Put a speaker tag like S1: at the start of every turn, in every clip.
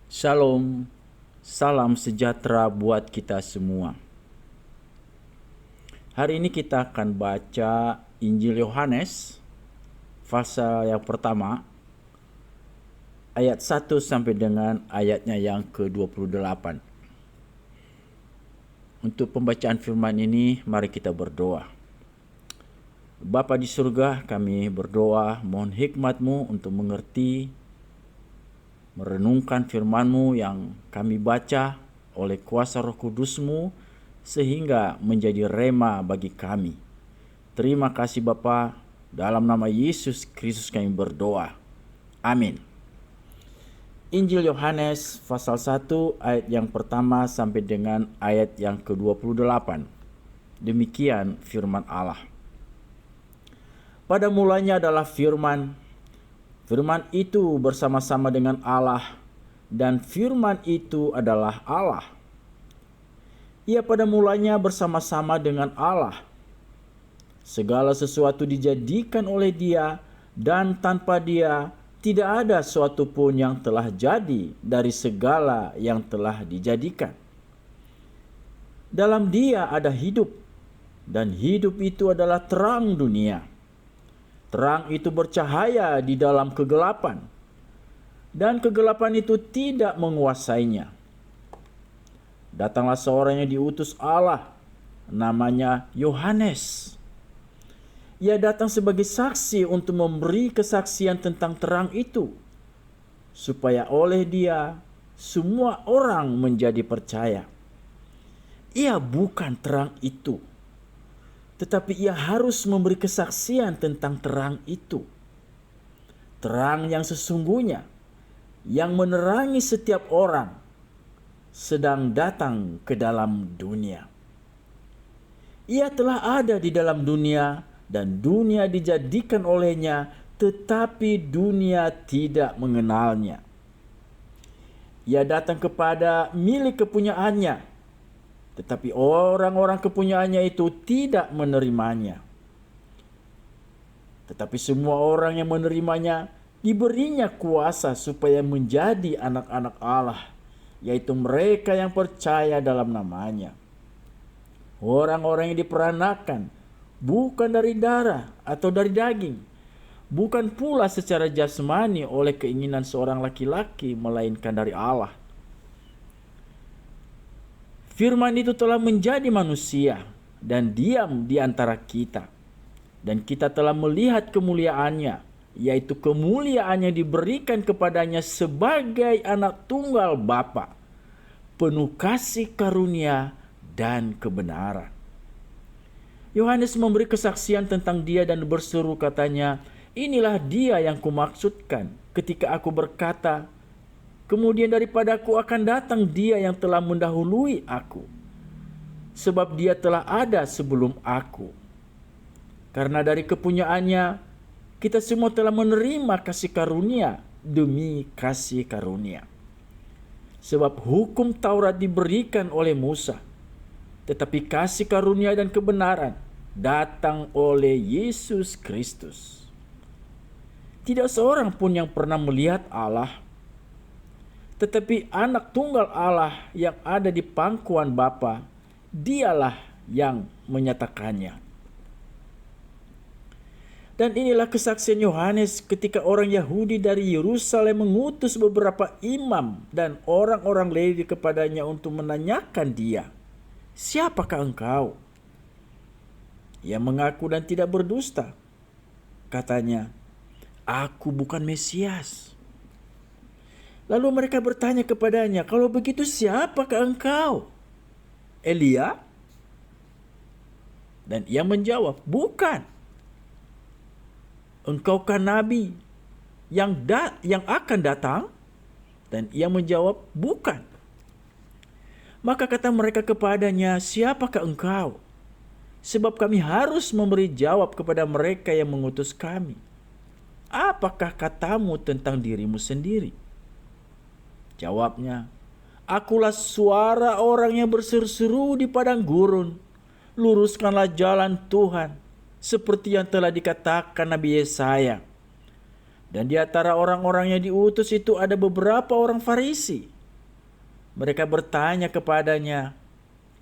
S1: Shalom, salam sejahtera buat kita semua. Hari ini kita akan baca Injil Yohanes, pasal yang pertama, ayat 1 sampai dengan ayatnya yang ke-28. Untuk pembacaan firman ini, mari kita berdoa. Bapa di surga, kami berdoa, mohon hikmat-Mu untuk mengerti, merenungkan firman-Mu yang kami baca oleh kuasa Roh Kudus-Mu sehingga menjadi rema bagi kami. Terima kasih Bapa, dalam nama Yesus Kristus kami berdoa. Amin. Injil Yohanes pasal 1 ayat yang pertama sampai dengan ayat yang ke-28. Demikian firman Allah. Pada mulanya adalah firman. Firman itu bersama-sama dengan Allah, dan firman itu adalah Allah. Ia pada mulanya bersama-sama dengan Allah. Segala sesuatu dijadikan oleh Dia, dan tanpa Dia tidak ada suatu pun yang telah jadi dari segala yang telah dijadikan. Dalam Dia ada hidup, dan hidup itu adalah terang dunia. Terang itu bercahaya di dalam kegelapan, dan kegelapan itu tidak menguasainya. Datanglah seorang yang diutus Allah, namanya Yohanes. Ia datang sebagai saksi untuk memberi kesaksian tentang terang itu, supaya oleh dia semua orang menjadi percaya. Ia bukan terang itu, tetapi ia harus memberi kesaksian tentang terang itu. Terang yang sesungguhnya, yang menerangi setiap orang, sedang datang ke dalam dunia. Ia telah ada di dalam dunia, dan dunia dijadikan olehnya, tetapi dunia tidak mengenalnya. Ia datang kepada milik kepunyaannya, tetapi orang-orang kepunyaannya itu tidak menerimanya. Tetapi semua orang yang menerimanya diberinya kuasa supaya menjadi anak-anak Allah, yaitu mereka yang percaya dalam namanya. Orang-orang yang diperanakan bukan dari darah atau dari daging, bukan pula secara jasmani oleh keinginan seorang laki-laki, melainkan dari Allah. Firman itu telah menjadi manusia dan diam di antara kita. Dan kita telah melihat kemuliaannya, yaitu kemuliaan yang diberikan kepadanya sebagai anak tunggal Bapa, penuh kasih karunia dan kebenaran. Yohanes memberi kesaksian tentang dia dan berseru katanya, "Inilah dia yang kumaksudkan ketika aku berkata, kemudian daripadaku akan datang dia yang telah mendahului aku, sebab dia telah ada sebelum aku." Karena dari kepunyaannya, kita semua telah menerima kasih karunia demi kasih karunia. Sebab hukum Taurat diberikan oleh Musa, tetapi kasih karunia dan kebenaran datang oleh Yesus Kristus. Tidak seorang pun yang pernah melihat Allah, tetapi anak tunggal Allah yang ada di pangkuan Bapa, dialah yang menyatakannya. Dan inilah kesaksian Yohanes ketika orang Yahudi dari Yerusalem mengutus beberapa imam dan orang-orang Lewi kepadanya untuk menanyakan dia, "Siapakah engkau?" Ia mengaku dan tidak berdusta. Katanya, "Aku bukan Mesias." Lalu mereka bertanya kepadanya, "Kalau begitu siapakah engkau? Elia?" Dan ia menjawab, "Bukan." "Engkaukah nabi yang akan datang?" Dan ia menjawab, "Bukan." Maka kata mereka kepadanya, "Siapakah engkau? Sebab kami harus memberi jawab kepada mereka yang mengutus kami. Apakah katamu tentang dirimu sendiri?" Jawabnya, "Akulah suara orang yang berseru-seru di padang gurun, luruskanlah jalan Tuhan, seperti yang telah dikatakan Nabi Yesaya." Dan di antara orang-orang yang diutus itu ada beberapa orang Farisi. Mereka bertanya kepadanya,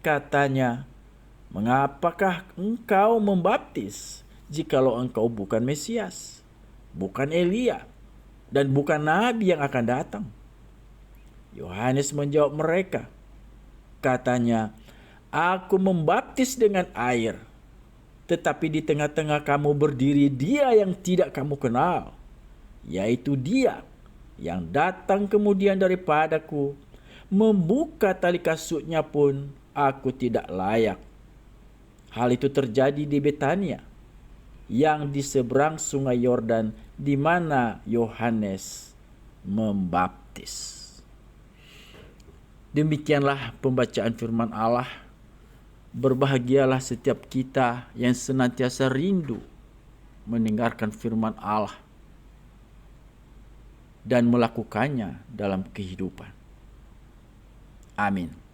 S1: katanya, "Mengapakah engkau membaptis jikalau engkau bukan Mesias, bukan Elia, dan bukan nabi yang akan datang?" Yohanes menjawab mereka, katanya, "Aku membaptis dengan air, tetapi di tengah-tengah kamu berdiri Dia yang tidak kamu kenal, yaitu Dia yang datang kemudian daripadaku. Membuka tali kasutnya pun aku tidak layak." Hal itu terjadi di Betania, yang di seberang sungai Yordan, di mana Yohanes membaptis. Demikianlah pembacaan firman Allah. Berbahagialah setiap kita yang senantiasa rindu mendengarkan firman Allah dan melakukannya dalam kehidupan. Amin.